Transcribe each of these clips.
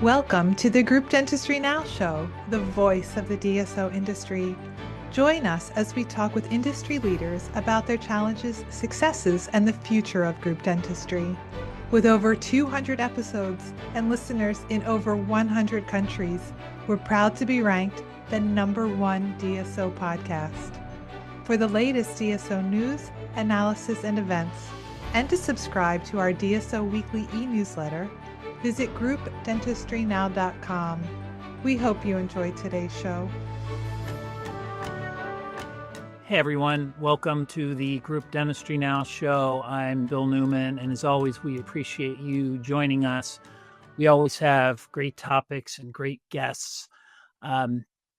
Welcome to the Group Dentistry Now show, the voice of the DSO industry. Join us as we talk with industry leaders about their challenges, successes, and the future of group dentistry. With over 200 episodes and listeners in over 100 countries, we're proud to be ranked the #1 DSO podcast. For the latest DSO news, analysis, and events, and to subscribe to our DSO weekly e-newsletter, visit groupdentistrynow.com. We hope you enjoyed today's show. Hey everyone, welcome to the Group Dentistry Now show. I'm Bill Newman, and as always, we appreciate you joining us. We always have great topics and great guests.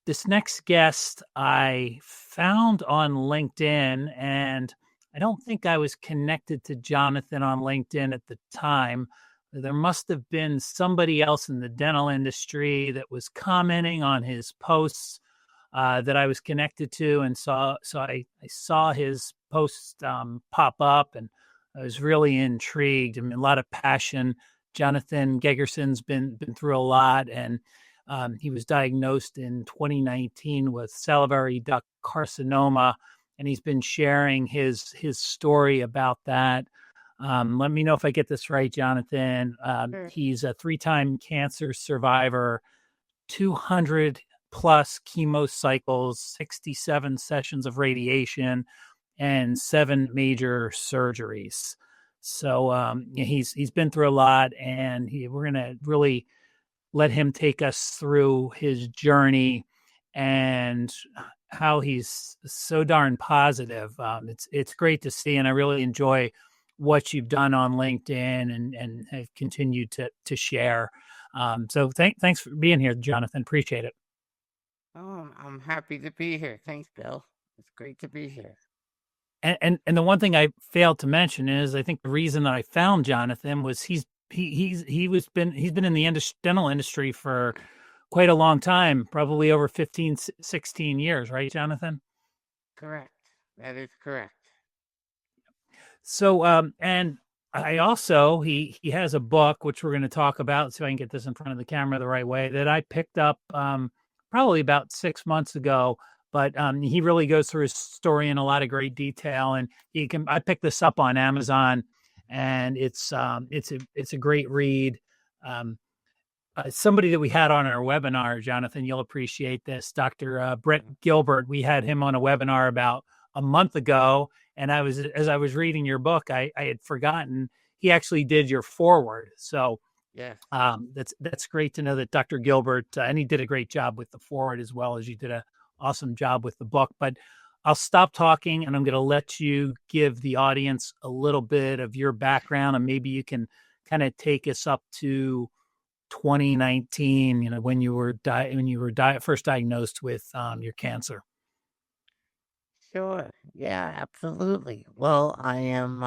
This next guest I found on LinkedIn, and I don't think I was connected to Jonathan on LinkedIn at the time. There must have been somebody else in the dental industry that was commenting on his posts that I was connected to, and I saw his posts pop up, and I was really intrigued. I mean, a lot of passion. Jonathan Gegerson's been through a lot, and he was diagnosed in 2019 with salivary duct carcinoma, and he's been sharing his story about that. Let me know if I get this right, Jonathan. Sure. He's a 3-time cancer survivor, 200 plus chemo cycles, 67 sessions of radiation, and 7 major surgeries. So he's been through a lot, and we're going to really let him take us through his journey and how he's so darn positive. It's great to see, and I really enjoy what you've done on LinkedIn and have continued to share. So thanks for being here, Jonathan. Appreciate it. Oh, I'm happy to be here. Thanks, Bill. It's great to be here. And the one thing I failed to mention is I think the reason that I found Jonathan was he's been in the dental industry for quite a long time, probably over 15, 16 years, right, Jonathan? Correct. That is correct. So, and I also, he has a book, which we're going to talk about, so I can get this in front of the camera the right way, that I picked up probably about 6 months ago. But he really goes through his story in a lot of great detail, and I picked this up on Amazon, and it's a great read. Somebody that we had on our webinar, Jonathan, you'll appreciate this, Dr. Brett Gilbert. We had him on a webinar about a month ago, and as I was reading your book, I had forgotten he actually did your foreword. So yeah, that's great to know that Dr. Gilbert, and he did a great job with the foreword as well as you did a awesome job with the book. But I'll stop talking, and I'm going to let you give the audience a little bit of your background, and maybe you can kind of take us up to 2019. You know, when you were first diagnosed with your cancer. sure. Yeah, absolutely. Well, I am,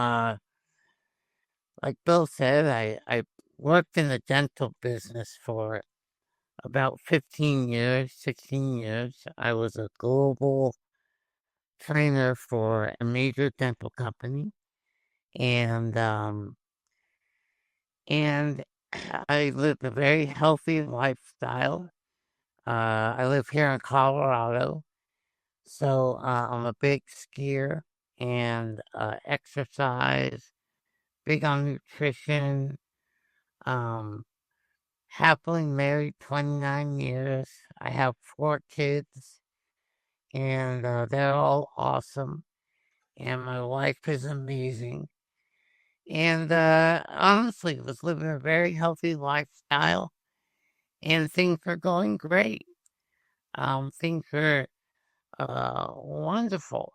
like Bill said, I worked in the dental business for about 15 years, 16 years. I was a global trainer for a major dental company, and I lived a very healthy lifestyle. I live here in Colorado, so I'm a big skier and exercise, big on nutrition. Happily married 29 years. I have 4 kids, and they're all awesome. And my wife is amazing. And honestly, was living a very healthy lifestyle, and things are going great. Things are wonderful.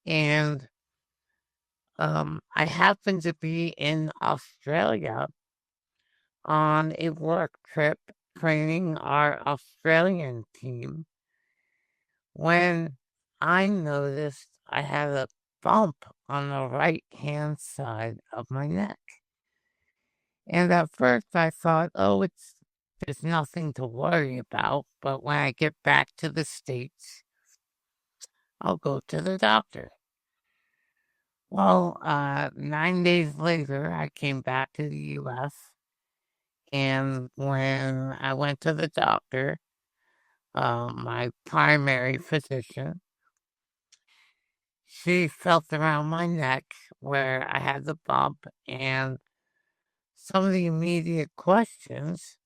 And I happened to be in Australia on a work trip training our Australian team when I noticed I had a bump on the right-hand side of my neck. And at first I thought, oh, there's nothing to worry about, but when I get back to the States, I'll go to the doctor. Well, 9 days later, I came back to the U.S., And when I went to the doctor, my primary physician, she felt around my neck where I had the bump, and some of the immediate questions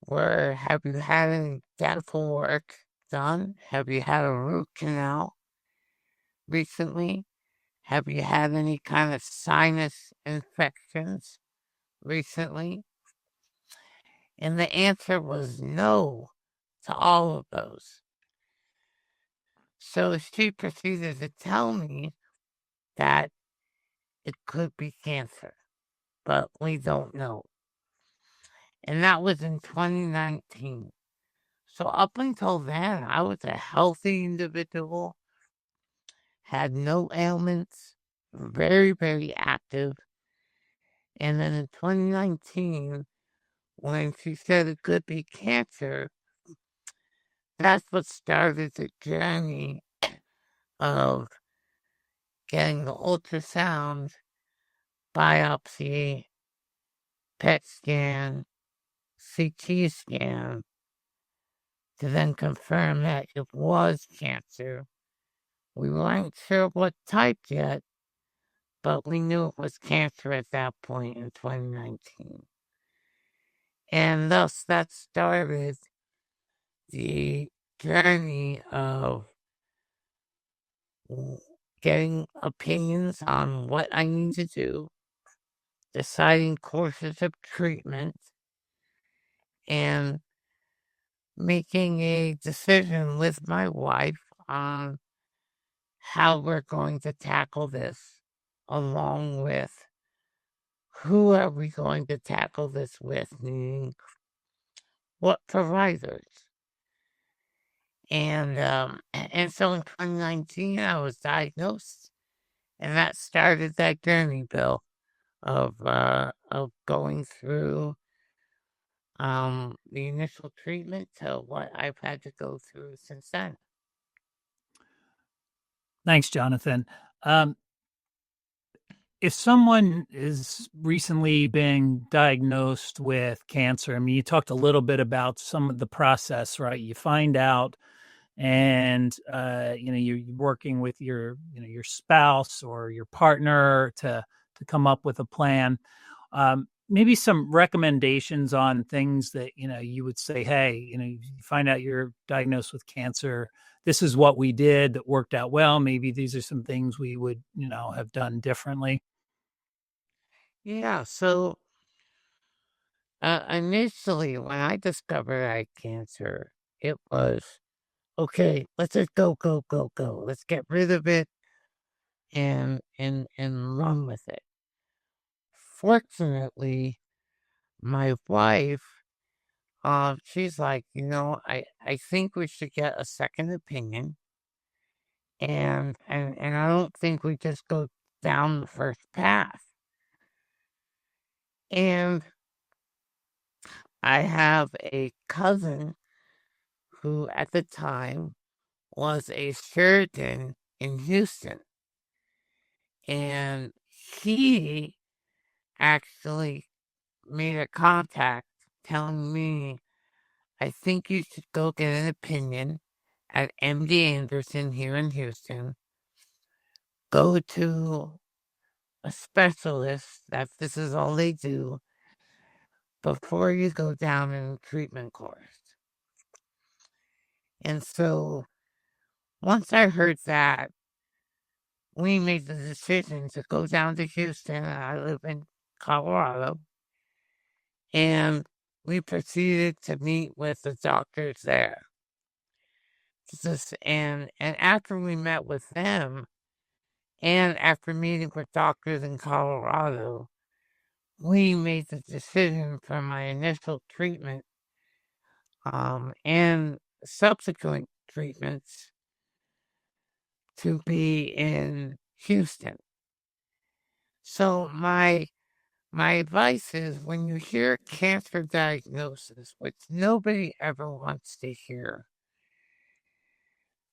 were, have you had any dental work done? Have you had a root canal recently? Have you had any kind of sinus infections recently? And the answer was no to all of those. So she proceeded to tell me that it could be cancer, but we don't know. And that was in 2019. So up until then, I was a healthy individual, had no ailments, very, very active. And then in 2019, when she said it could be cancer, that's what started the journey of getting the ultrasound, biopsy, PET scan, CT scan, to then confirm that it was cancer. We weren't sure what type yet, but we knew it was cancer at that point in 2019. And thus that started the journey of getting opinions on what I need to do, deciding courses of treatment, and making a decision with my wife on how we're going to tackle this, along with who are we going to tackle this with, meaning what providers. And so in 2019, I was diagnosed, and that started that journey, Bill, of going through the initial treatment to what I've had to go through since then. Thanks, Jonathan. Um, if someone is recently being diagnosed with cancer, I mean, you talked a little bit about some of the process, right? You find out, and you're working with your spouse or your partner to come up with a plan. Maybe some recommendations on things that you would say, hey, you find out you're diagnosed with cancer. This is what we did that worked out well. Maybe these are some things we would have done differently. Yeah, so initially, when I discovered I had cancer, it was okay. Let's just go, go, go, go. Let's get rid of it and run with it. Fortunately, my wife, she's like, I think we should get a second opinion, and I don't think we just go down the first path. And I have a cousin who, at the time, was a surgeon in Houston, and he actually made a contact telling me, I think you should go get an opinion at MD Anderson here in Houston. Go to a specialist that this is all they do before you go down in a treatment course. And so once I heard that, we made the decision to go down to Houston. I live in Colorado. And we proceeded to meet with the doctors there. And after we met with them, and after meeting with doctors in Colorado, we made the decision for my initial treatment and subsequent treatments to be in Houston. So my advice is, when you hear cancer diagnosis, which nobody ever wants to hear,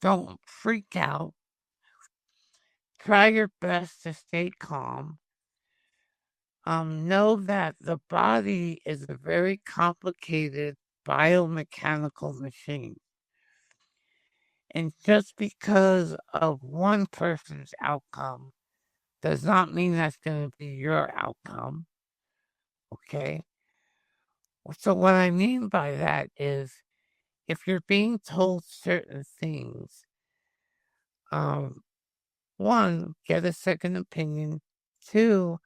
don't freak out. Try your best to stay calm. know that the body is a very complicated biomechanical machine. And just because of one person's outcome does not mean that's going to be your outcome. Okay? So, what I mean by that is if you're being told certain things, one, get a second opinion. Two,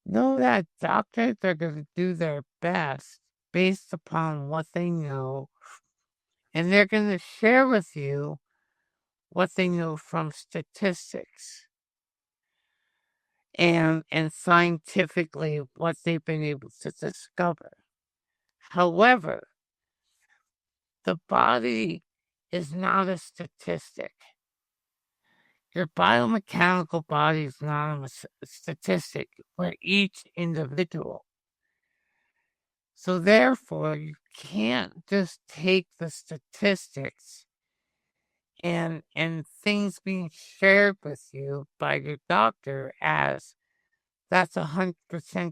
know that doctors are going to do their best based upon what they know, and they're going to share with you what they know from statistics and scientifically what they've been able to discover. However, the body is not a statistic. Your biomechanical body is not a statistic. We're each individual. So therefore, you can't just take the statistics and things being shared with you by your doctor as that's 100%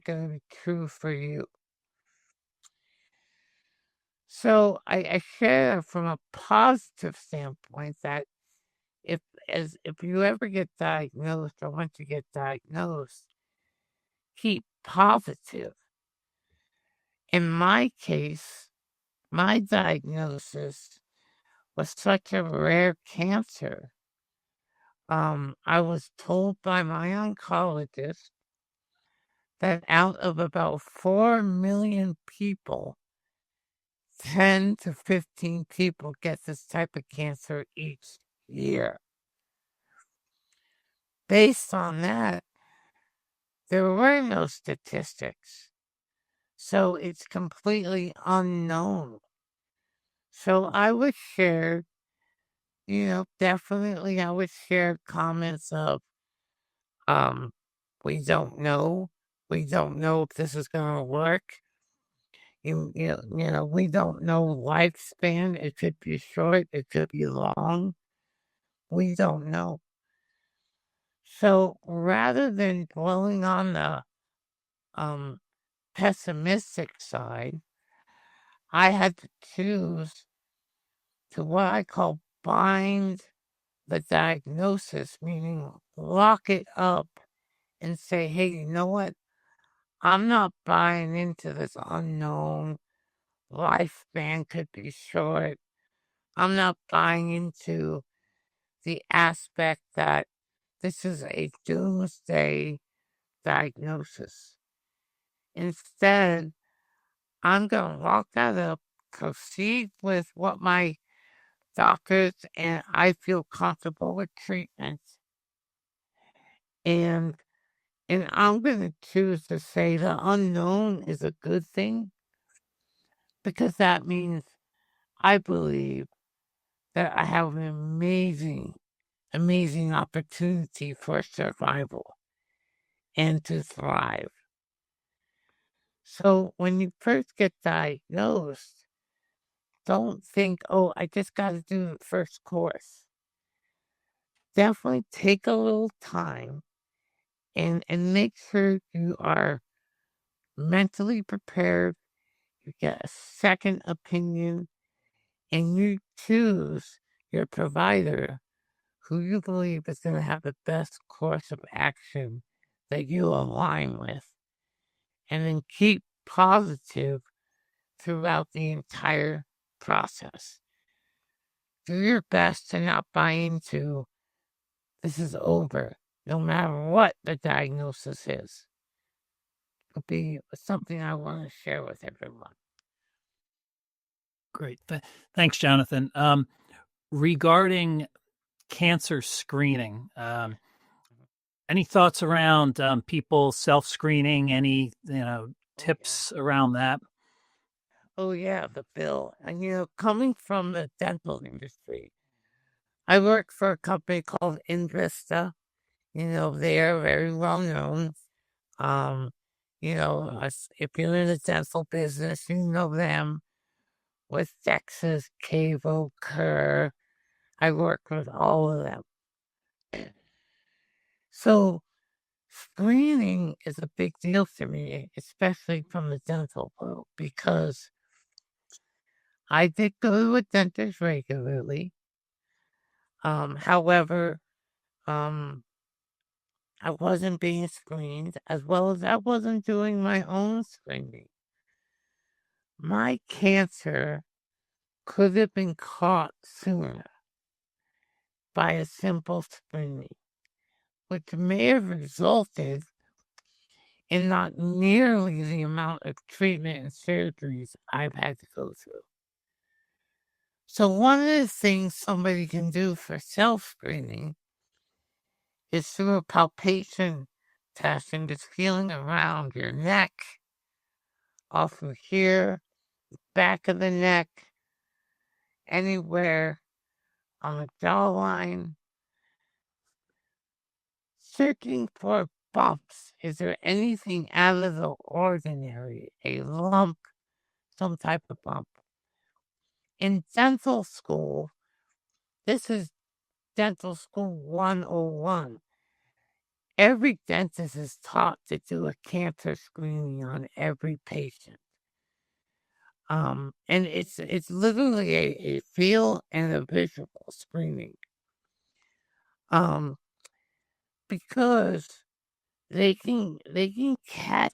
going to be true for you. So I share from a positive standpoint that if you ever get diagnosed or once you get diagnosed, keep positive. In my case, my diagnosis was such a rare cancer. I was told by my oncologist that out of about 4 million people, 10 to 15 people get this type of cancer each year. Based on that, there were no statistics. So it's completely unknown. So I would share, definitely I would share comments of, we don't know. We don't know if this is going to work. We don't know lifespan. It could be short. It could be long. We don't know. So rather than dwelling on the pessimistic side, I had to choose to what I call bind the diagnosis, meaning lock it up and say, hey, you know what? I'm not buying into this unknown. Lifespan could be short. I'm not buying into the aspect that this is a doomsday diagnosis. Instead, I'm going to lock that up, proceed with what my doctors and I feel comfortable with treatment. And I'm going to choose to say the unknown is a good thing because that means I believe that I have an amazing opportunity for survival and to thrive. So when you first get diagnosed, don't think, oh, I just got to do the first course. Definitely take a little time and make sure you are mentally prepared. You get a second opinion and you choose your provider who you believe is going to have the best course of action that you align with. And then keep positive throughout the entire process. Do your best to not buy into this is over, no matter what the diagnosis is. It'll be something I want to share with everyone. Great. Thanks, Jonathan. Regarding cancer screening, any thoughts around people self-screening? Any tips around that? Oh yeah, the bill. And coming from the dental industry, I work for a company called Invista. They are very well known. If you're in the dental business, you know them with Dexys, Cavo, Kerr. I work with all of them. So screening is a big deal for me, especially from the dental world, because I did go to a dentist regularly. However, I wasn't being screened as well as I wasn't doing my own screening. My cancer could have been caught sooner by a simple screening, which may have resulted in not nearly the amount of treatment and surgeries I've had to go through. So one of the things somebody can do for self-screening is through a palpation test and just feeling around your neck, off of here, back of the neck, anywhere on the jawline, searching for bumps. Is there anything out of the ordinary? A lump, some type of bump. In dental school, this is dental school 101. Every dentist is taught to do a cancer screening on every patient. And it's literally a feel and a visual screening. Because they can catch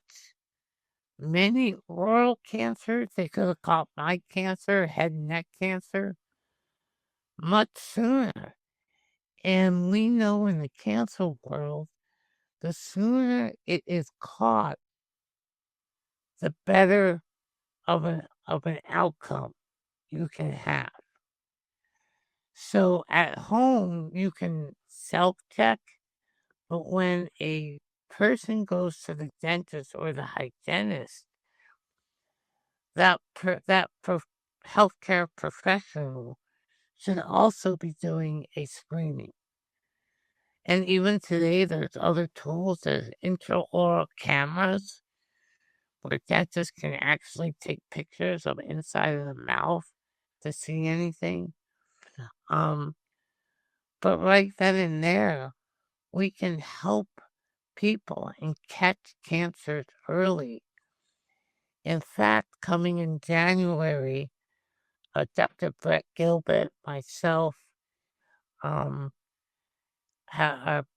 many oral cancers. They could have caught my cancer, head and neck cancer, much sooner. And we know in the cancer world, the sooner it is caught, the better of an outcome you can have. So at home, you can self-check, but when a person goes to the dentist or the hygienist, that healthcare professional should also be doing a screening. And even today, there's other tools. There's intraoral cameras where dentists can actually take pictures of inside of the mouth to see anything. But right then and there, we can help people and catch cancers early. In fact, coming in January, Dr. Brett Gilbert, myself, are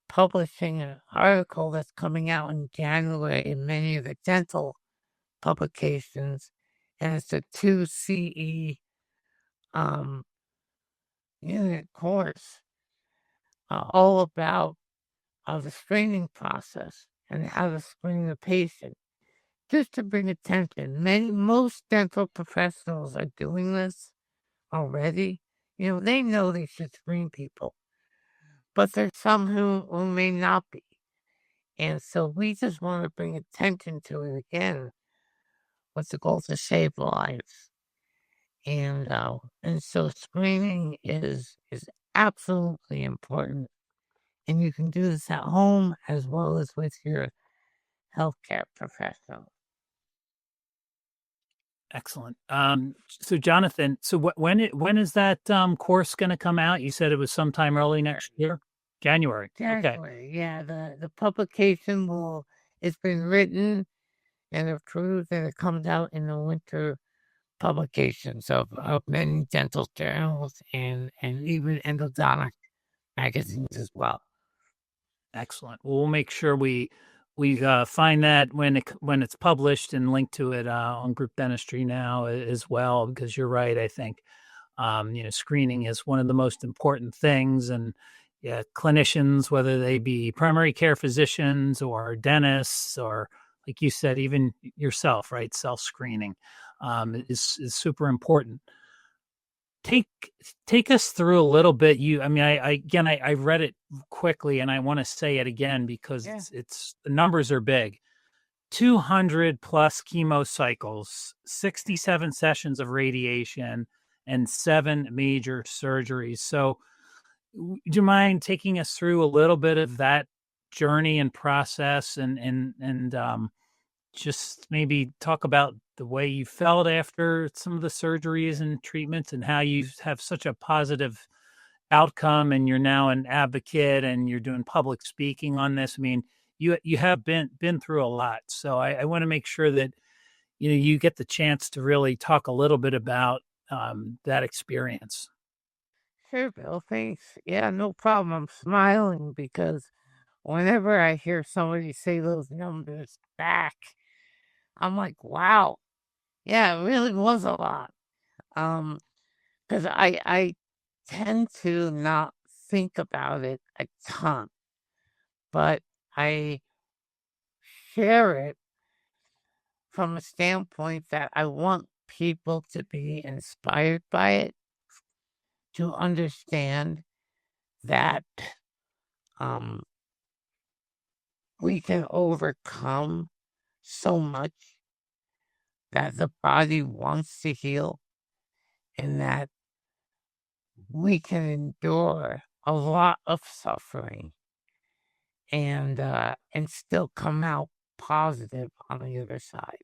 publishing an article that's coming out in January in many of the dental publications, and it's a 2 CE unit course all about the screening process and how to screen the patient. Just to bring attention, most dental professionals are doing this already. They know they should screen people, but there's some who may not be. And so we just want to bring attention to it again with the goal to save lives. And so screening is absolutely important. And you can do this at home as well as with your healthcare professional. Excellent. So Jonathan, when is that course going to come out? You said it was sometime early next year, January. Okay. Yeah. The publication it's been written and approved, and it comes out in the winter publications of many dental journals and even endodontic magazines as well. Excellent. Well, we'll make sure we find that when it's published and link to it on Group Dentistry Now as well, because you're right. I think screening is one of the most important things, and clinicians, whether they be primary care physicians or dentists or, like you said, even yourself, right? Self-screening is super important. Take us through a little bit. I read it quickly, and I want to say it again because it's the numbers are big. 200 plus chemo cycles, 67 sessions of radiation, and 7 major surgeries. So, do you mind taking us through a little bit of that journey and process, and just maybe talk about the way you felt after some of the surgeries and treatments and how you have such a positive outcome and you're now an advocate and you're doing public speaking on this? I mean, you have been through a lot. So I want to make sure that you get the chance to really talk a little bit about that experience. Sure, Bill. Thanks. Yeah, no problem. I'm smiling because whenever I hear somebody say those numbers back, I'm like, wow. Yeah, it really was a lot. Because I tend to not think about it a ton, but I share it from a standpoint that I want people to be inspired by it, to understand that um, we can overcome so much, that the body wants to heal, and that we can endure a lot of suffering and still come out positive on the other side.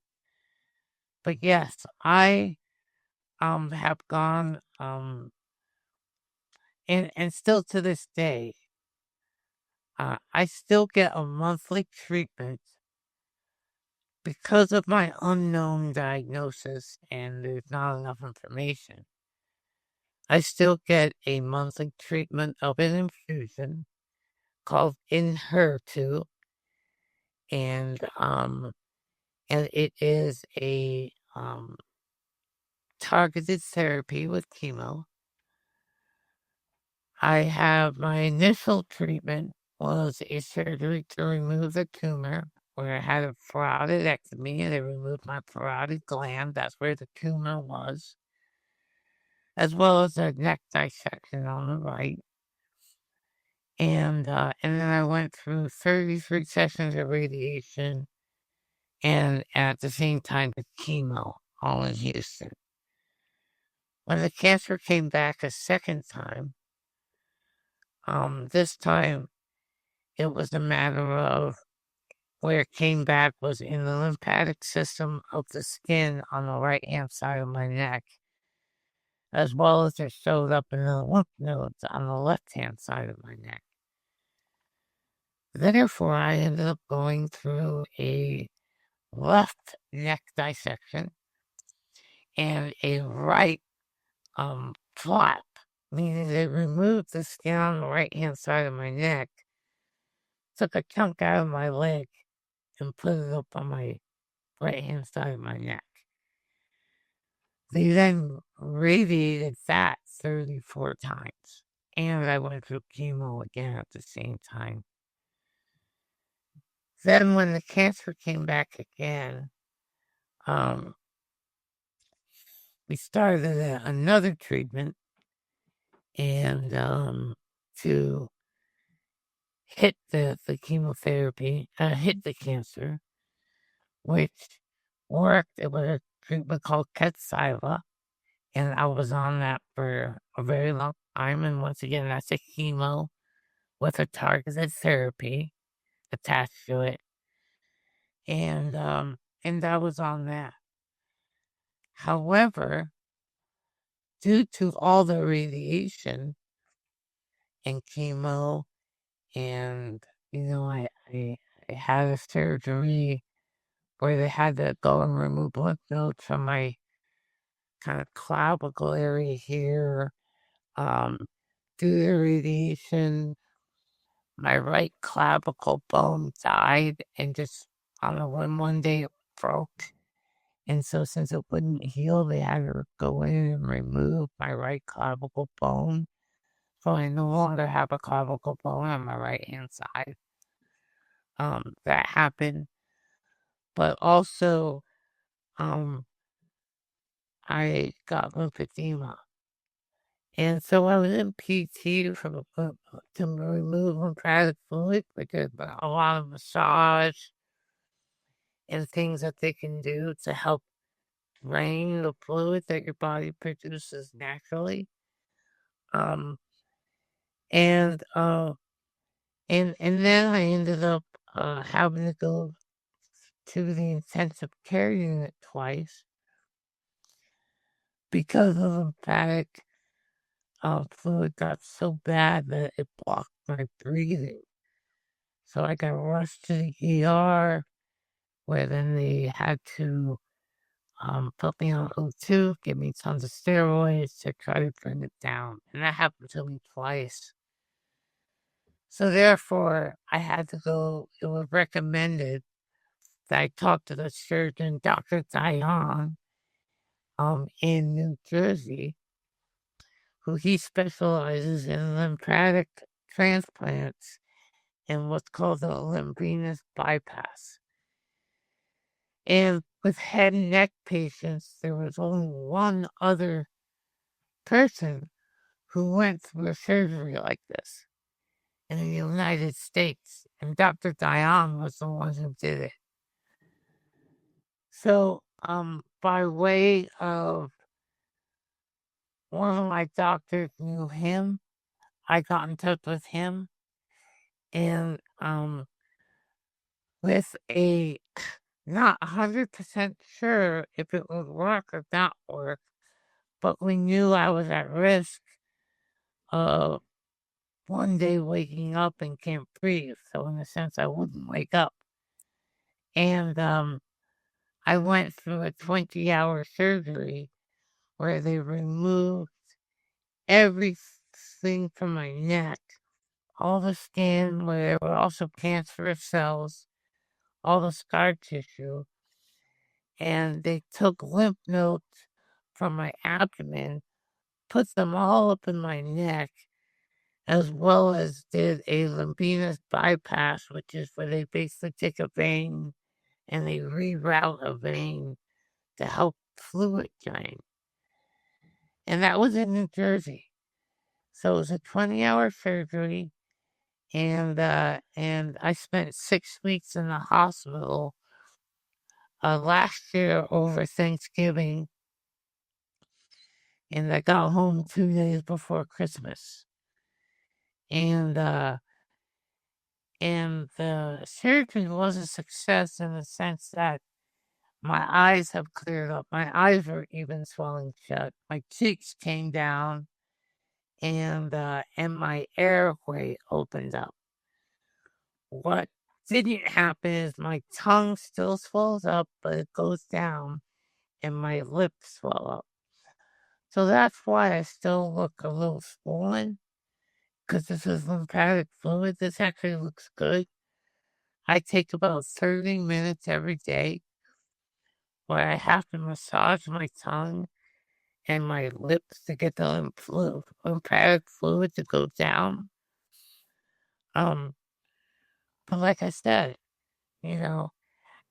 But yes, I have gone and still to this day, I still get a monthly treatment because of my unknown diagnosis and there's not enough information. I still get a monthly treatment of an infusion called Inher2, and it is a targeted therapy with chemo. I have my initial treatment was a surgery to remove the tumor, where I had a parotidectomy and they removed my parotid gland. That's where the tumor was, as well as a neck dissection on the right. And then I went through 33 sessions of radiation and at the same time the chemo, all in Houston. When the cancer came back a second time, this time it was a matter of where it came back was in the lymphatic system of the skin on the right-hand side of my neck, as well as it showed up in the lymph nodes on the left-hand side of my neck. Therefore, I ended up going through a left neck dissection and a right flap, meaning they removed the skin on the right-hand side of my neck, took a chunk out of my leg, and put it up on my right-hand side of my neck. They then radiated that 34 times, and I went through chemo again at the same time. Then when the cancer came back again, we started another treatment and to hit the chemotherapy, hit the cancer, which worked. It was a treatment called Kadcyla, and I was on that for a very long time. And once again, that's a chemo with a targeted therapy attached to it, and I was on that. However, due to all the radiation and chemo, and I had a surgery where they had to go and remove lymph nodes from my kind of clavicle area here. Due to the radiation, my right clavicle bone died, and just on a one day it broke. And so since it wouldn't heal, they had to go in and remove my right clavicle bone. So I no longer have a clavicle bone on my right hand side. That happened. But also, I got lymphedema. And so I was in PT to remove lymphatic fluid, because a lot of massage and things that they can do to help drain the fluid that your body produces naturally. Um, and then I ended up having to go to the intensive care unit twice because the lymphatic fluid got so bad that it blocked my breathing. So I got rushed to the ER, where then they had to put me on O2, give me tons of steroids to try to bring it down. And that happened to me twice. So therefore, I had to go, it was recommended that I talk to the surgeon, Dr. Dion, in New Jersey, who he specializes in lymphatic transplants and what's called the lymph bypass. And with head and neck patients, there was only one other person who went through a surgery like this in the United States, and Dr. Dion was the one who did it. So, by way of one of my doctors knew him, I got in touch with him, and with a not 100% sure if it would work or not work, but we knew I was at risk of one day waking up and can't breathe. So in a sense, I wouldn't wake up. And I went through a 20-hour surgery where they removed everything from my neck, all the skin, where there were also cancerous cells, all the scar tissue, and they took lymph nodes from my abdomen, put them all up in my neck, as well as did a lymph bypass, which is where they basically take a vein and they reroute a vein to help fluid drain. And that was in New Jersey. So it was a 20-hour surgery, and I spent 6 weeks in the hospital last year over Thanksgiving, and I got home 2 days before Christmas. And the surgery was a success in the sense that my eyes have cleared up. My eyes were even swelling shut. My cheeks came down, and my airway opened up. What didn't happen is my tongue still swells up, but it goes down, and my lips swell up. So that's why I still look a little swollen, because this is lymphatic fluid. This actually looks good. I take about 30 minutes every day where I have to massage my tongue and my lips to get the lymphatic fluid to go down. But like I said, you know,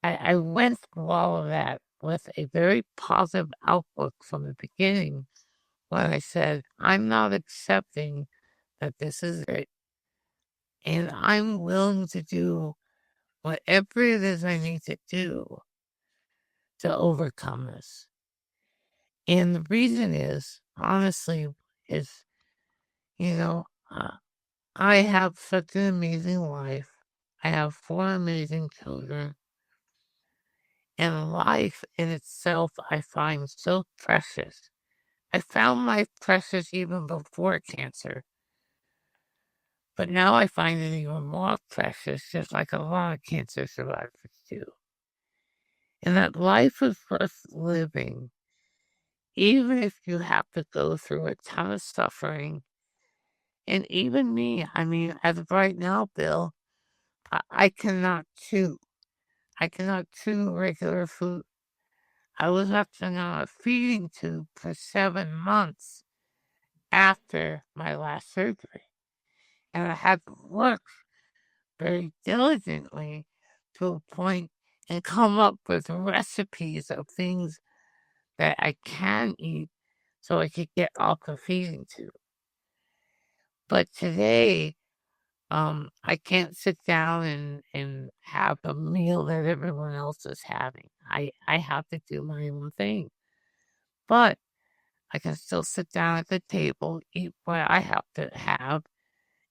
I went through all of that with a very positive outlook from the beginning when I said, I'm not accepting that this is it. And I'm willing to do whatever it is I need to do to overcome this. And the reason is, honestly, is, you know, I have such an amazing life. I have 4 amazing children. And life in itself, I find so precious. I found life precious even before cancer. But now I find it even more precious, just like a lot of cancer survivors do. And that life is worth living, even if you have to go through a ton of suffering. And even me, I mean, as of right now, Bill, I cannot chew. I cannot chew regular food. I was actually on a feeding tube for 7 months after my last surgery. And I had to work very diligently to a point and come up with recipes of things that I can eat so I could get off the feeding tube. But today, I can't sit down and have a meal that everyone else is having. I have to do my own thing. But I can still sit down at the table, eat what I have to have,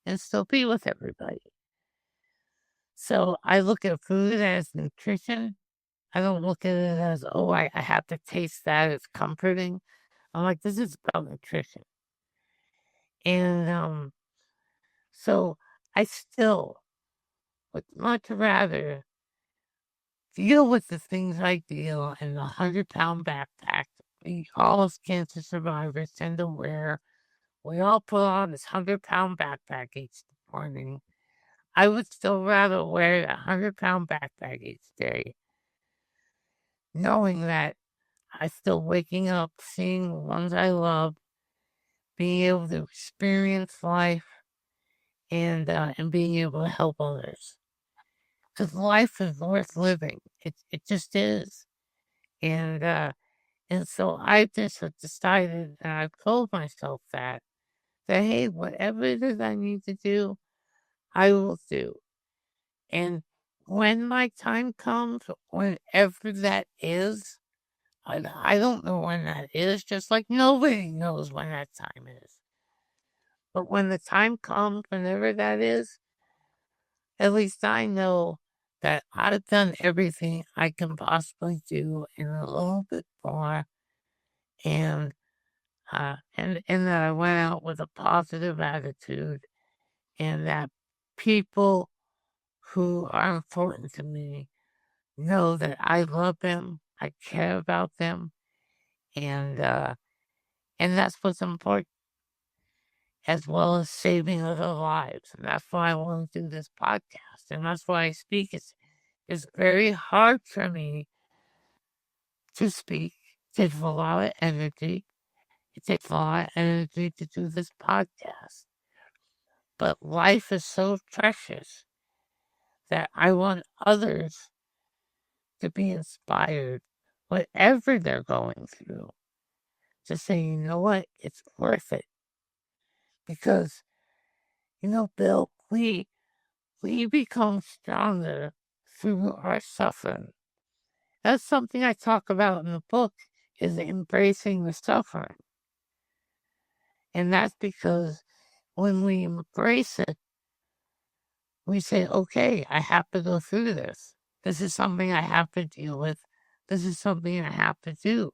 and still be with everybody. So I look at food as nutrition. I don't look at it as, oh, I have to taste that. It's comforting. I'm like, this is about nutrition. And so I still would much rather deal with the things I deal in the 100-pound backpack we all as cancer survivors tend to wear. We all put on this 100-pound backpack each morning. I would still rather wear a 100-pound backpack each day, knowing that I'm still waking up, seeing the ones I love, being able to experience life, and being able to help others. Because life is worth living. It just is. And and so I just have decided, and I've told myself that hey, whatever it is I need to do, I will do. And when my time comes, whenever that is, I don't know when that is, just like nobody knows when that time is. But when the time comes, whenever that is, at least I know that I've done everything I can possibly do and a little bit more, and and that I went out with a positive attitude, and that people who are important to me know that I love them, I care about them, and that's what's important, as well as saving other lives. And that's why I want to do this podcast, and that's why I speak. It's very hard for me to speak. It takes a lot of energy. It takes a lot of energy to do this podcast. But life is so precious that I want others to be inspired, whatever they're going through, to say, you know what, it's worth it. Because, Bill, we become stronger through our suffering. That's something I talk about in the book, is embracing the suffering. And that's because when we embrace it, we say, okay, I have to go through this. This is something I have to deal with. This is something I have to do.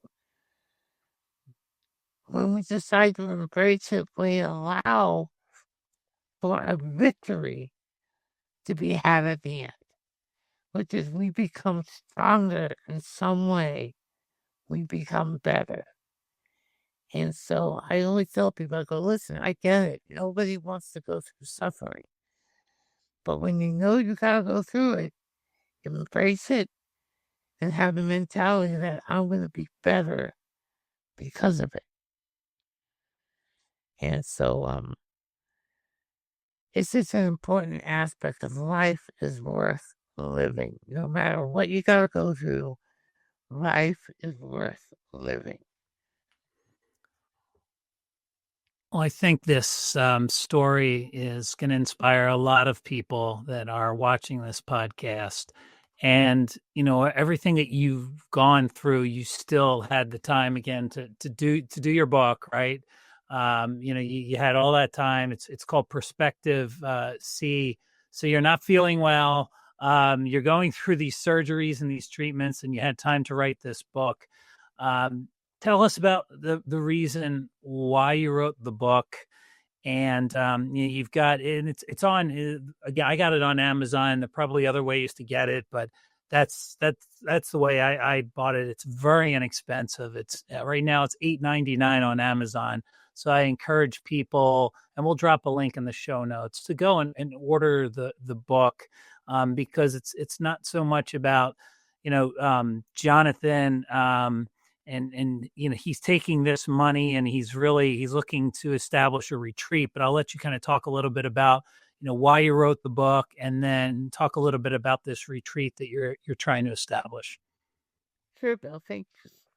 When we decide to embrace it, we allow for a victory to be had at the end, which is we become stronger in some way. We become better. And so I always tell people, I go, listen, I get it. Nobody wants to go through suffering. But when you know you got to go through it, embrace it and have the mentality that I'm going to be better because of it. And so it's just an important aspect of life is worth living. No matter what you got to go through, life is worth living. Well, I think this story is going to inspire a lot of people that are watching this podcast. And everything that you've gone through, you still had the time again to do your book, right? You had all that time. It's called Perspective C. So you're not feeling well. You're going through these surgeries and these treatments, and you had time to write this book. Tell us about the reason why you wrote the book, and you've got, and it's on. Again, I got it on Amazon. There are probably other ways to get it, but that's the way I bought it. It's very inexpensive. It's right now it's $8.99 on Amazon. So I encourage people, and we'll drop a link in the show notes, to go and order the book, because it's not so much about Jonathan. And he's taking this money and he's looking to establish a retreat. But I'll let you kind of talk a little bit about why you wrote the book, and then talk a little bit about this retreat that you're trying to establish. Sure, Bill. Thanks.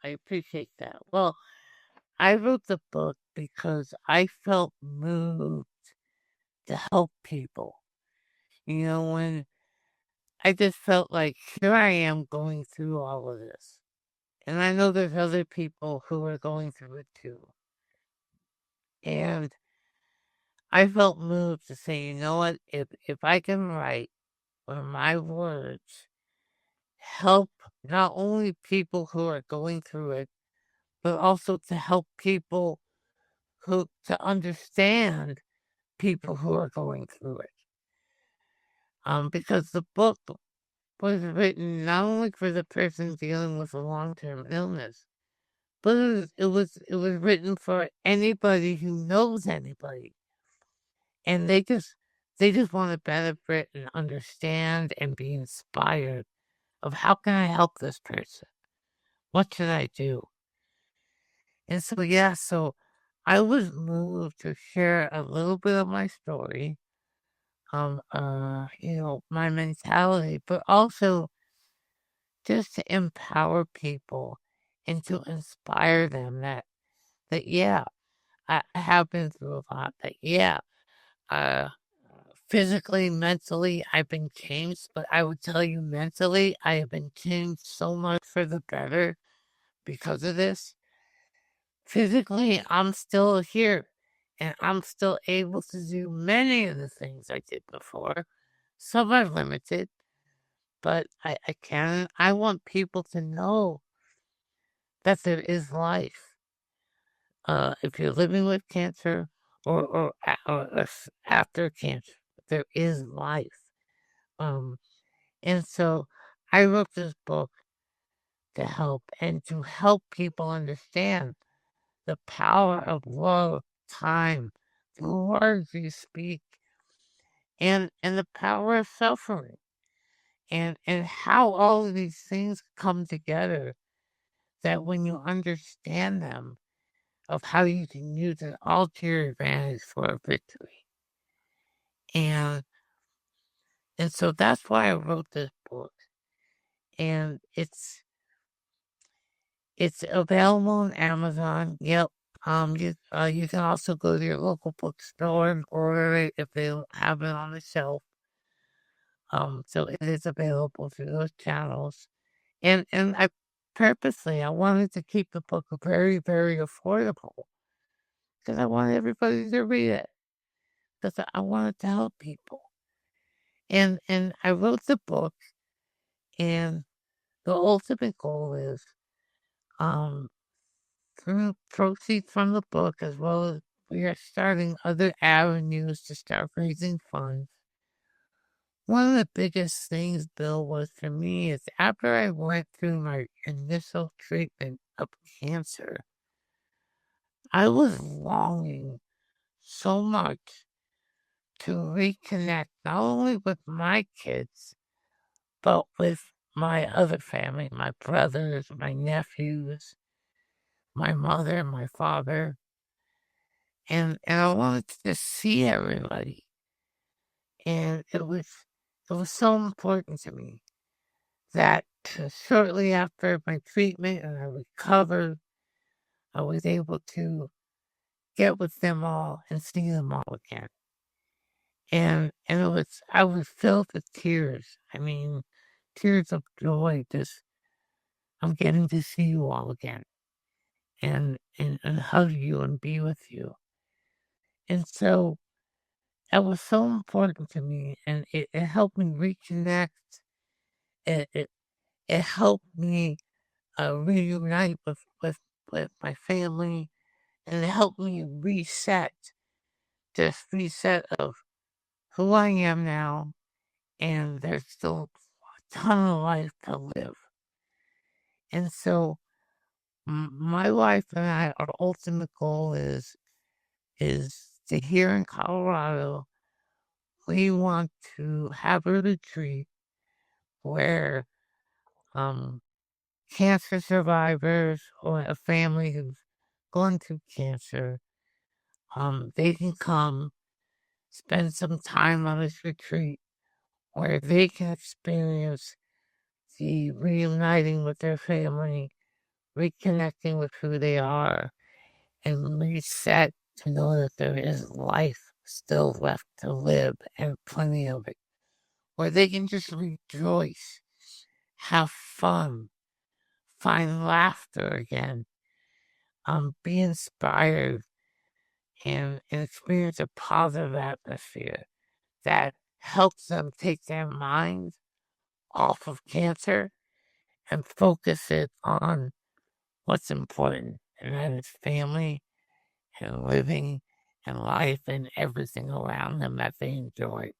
I appreciate that. Well, I wrote the book because I felt moved to help people. When I just felt like, here I am going through all of this. And I know there's other people who are going through it too. And I felt moved to say, you know what, if I can write with my words, help not only people who are going through it, but also to help people to understand people who are going through it. because the book was written not only for the person dealing with a long-term illness, but it was written for anybody who knows anybody, and they just want to benefit and understand and be inspired of how can I help this person? What should I do? And so yeah, so I was moved to share a little bit of my story, my mentality, but also just to empower people and to inspire them that yeah, I have been through a lot, that yeah, uh, physically, mentally, I've been changed, but I would tell you mentally, I have been changed so much for the better because of this. Physically, I'm still here and I'm still able to do many of the things I did before. Some are limited, but I can. I want people to know that there is life. If you're living with cancer or after cancer, there is life. And so I wrote this book to help and to help people understand the power of love, time, the words you speak, and the power of suffering, and how all of these things come together, that when you understand them, of how you can use it all to your advantage for a victory. And so that's why I wrote this book. And it's available on Amazon. Yep. You can also go to your local bookstore and order it if they don't have it on the shelf. So it is available through those channels. And I wanted to keep the book very, very affordable because I wanted everybody to read it, because I wanted to help people. And I wrote the book, and the ultimate goal is, through proceeds from the book, as well as we are starting other avenues to start raising funds. One of the biggest things, Bill, was for me is after I went through my initial treatment of cancer, I was longing so much to reconnect not only with my kids, but with my other family, my brothers, my nephews, my mother, my father. And I wanted to just see everybody. And it was so important to me that shortly after my treatment and I recovered, I was able to get with them all and see them all again. And I was filled with tears. I mean, tears of joy. Just, I'm getting to see you all again and hug you and be with you. And so that was so important to me, and it helped me reconnect. It helped me reunite with my family, and it helped me reset, just reset of who I am now, and there's still a ton of life to live. And so my wife and I, our ultimate goal is to here in Colorado, we want to have a retreat where cancer survivors or a family who's gone through cancer, they can come spend some time on this retreat where they can experience the reuniting with their family, reconnecting with who they are, and reset to know that there is life still left to live and plenty of it, where they can just rejoice, have fun, find laughter again, be inspired, and experience a positive atmosphere that helps them take their mind off of cancer and focus it on what's important, and that is family and living and life and everything around them that they enjoy.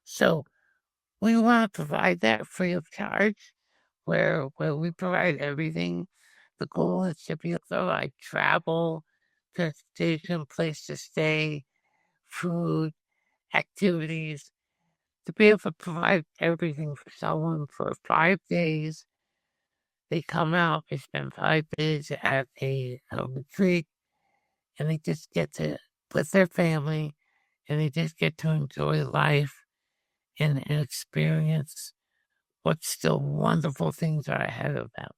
So we want to provide that free of charge, where we provide everything. The goal is to be able to provide travel, transportation, place to stay, food, activities, to be able to provide everything for someone for 5 days. They come out, they spend 5 days at a retreat, and they just get to, with their family, and they just get to enjoy life and experience what still wonderful things are ahead of them.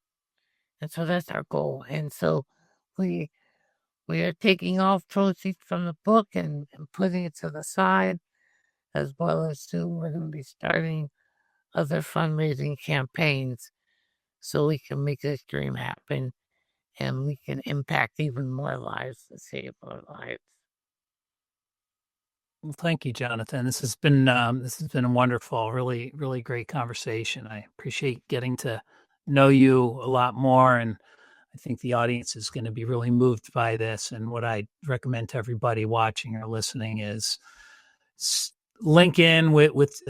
And so that's our goal. And so we we are taking off proceeds from the book and putting it to the side, as well as soon we're going to be starting other fundraising campaigns so we can make this dream happen and we can impact even more lives and save more lives. Well, thank you, Jonathan. This has been a wonderful, really, really great conversation. I appreciate getting to know you a lot more, and I think the audience is going to be really moved by this. And what I recommend to everybody watching or listening is link in with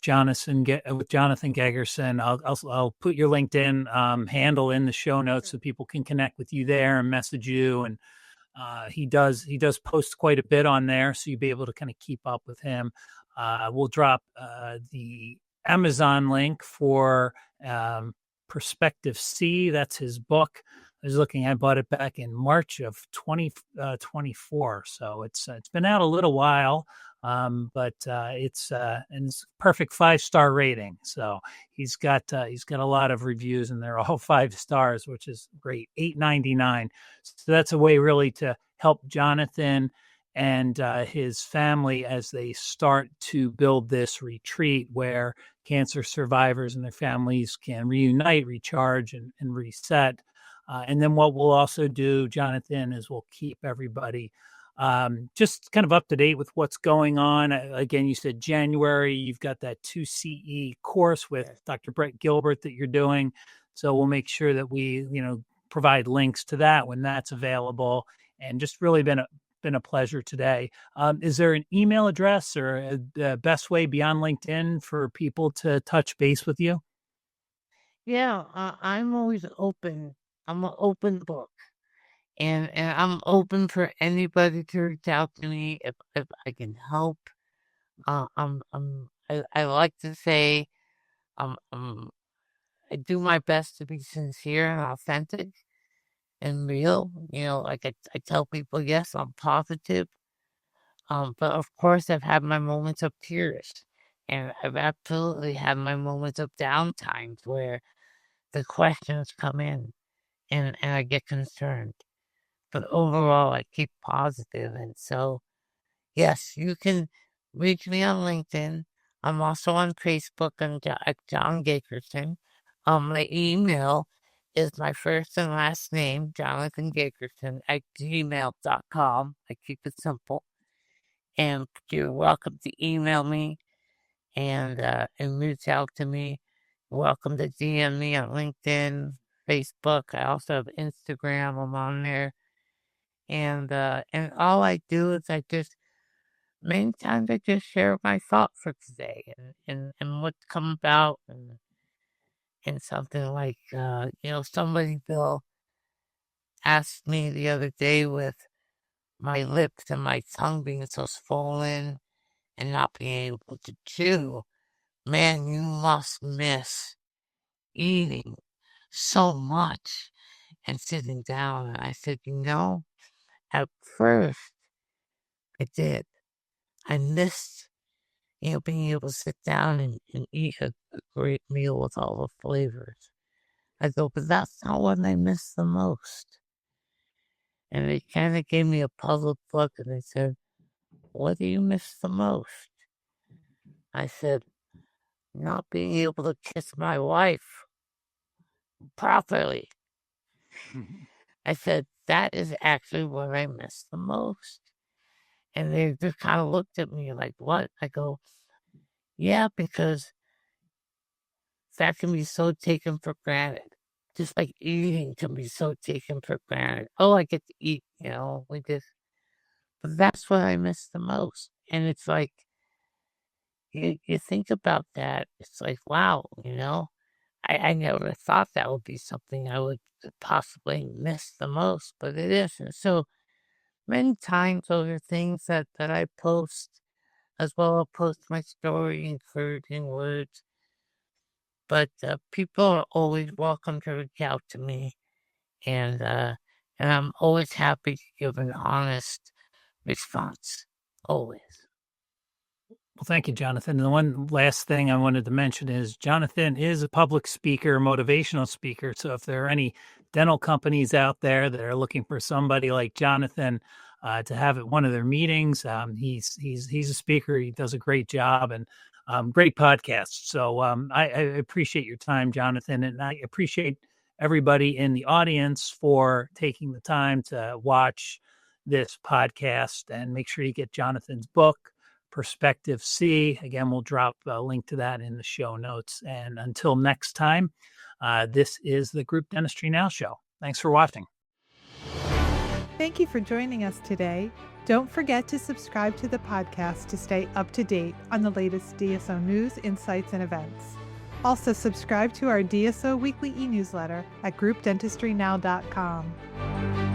Jonathan Gegerson. I'll put your LinkedIn handle in the show notes so people can connect with you there and message you. And he does post quite a bit on there, so you'll be able to kind of keep up with him. We'll drop the Amazon link for Perspective C. That's his book. I was looking, I bought it back in March of 2024, so it's been out a little while. But it's and it's perfect 5-star rating. So he's got a lot of reviews, and they're all 5 stars, which is great. $8.99. So that's a way really to help Jonathan and his family as they start to build this retreat where cancer survivors and their families can reunite, recharge, and reset. And then what we'll also do, Jonathan, is we'll keep everybody just kind of up to date with what's going on. Again, you said January, you've got that 2CE course with Dr. Brett Gilbert that you're doing. So we'll make sure that we, provide links to that when that's available. And just really been a pleasure today. Is there an email address or a best way beyond LinkedIn for people to touch base with you? Yeah, I'm always open. I'm an open book. And I'm open for anybody to reach out to me if I can help. I like to say I do my best to be sincere and authentic and real. Like I tell people, yes, I'm positive. But of course, I've had my moments of tears, and I've absolutely had my moments of downtimes where the questions come in, and I get concerned. But overall, I keep positive, and so yes, you can reach me on LinkedIn. I'm also on Facebook at John Gegerson. My email is my first and last name, Jonathan Gegerson, at gmail.com. I keep it simple. And you're welcome to email me and reach out to me. You're welcome to DM me on LinkedIn, Facebook. I also have Instagram. I'm on there. And all I do is many times I just share my thought for today and what's come about and something like, somebody, Bill, asked me the other day with my lips and my tongue being so swollen and not being able to chew, man, you must miss eating so much and sitting down. And I said, at first I did. I missed, being able to sit down and eat a great meal with all the flavors. I go, but that's not what I miss the most. And they kind of gave me a puzzled look and they said, what do you miss the most? I said, not being able to kiss my wife properly. I said, that is actually what I miss the most. And they just kind of looked at me like, what? I go, yeah, because that can be so taken for granted. Just like eating can be so taken for granted. Oh, I get to eat, but that's what I miss the most. And it's like, you think about that, it's like, wow, I never thought that would be something I would possibly miss the most, but it is. And so many times those are things that I post as well. I'll post my story, encouraging words, but people are always welcome to reach out to me, and I'm always happy to give an honest response. Always. Well, thank you, Jonathan. The one last thing I wanted to mention is Jonathan is a public speaker, motivational speaker. So if there are any dental companies out there that are looking for somebody like Jonathan to have at one of their meetings, he's a speaker. He does a great job and great podcast. So I appreciate your time, Jonathan, and I appreciate everybody in the audience for taking the time to watch this podcast. And make sure you get Jonathan's book, Perspective C. Again, we'll drop a link to that in the show notes. And until next time, this is the Group Dentistry Now show. Thanks for watching. Thank you for joining us today. Don't forget to subscribe to the podcast to stay up to date on the latest DSO news, insights, and events. Also, subscribe to our DSO weekly e-newsletter at groupdentistrynow.com.